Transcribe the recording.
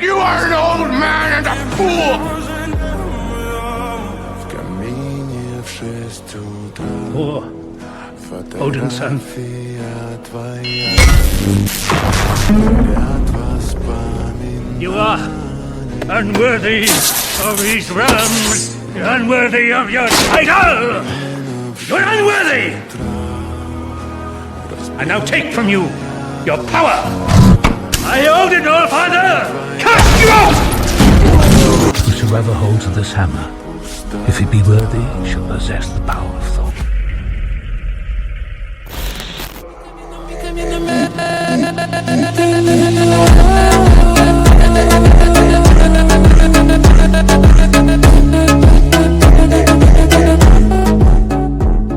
You are an old man and a fool! Thor, Odin's son. You are unworthy of these realms. You're unworthy of your title. You're unworthy. I now take from you your power. I hold it, all Father. Cast you out. Whosoever holds this hammer, if he be worthy, shall possess the power of Thor. Camino,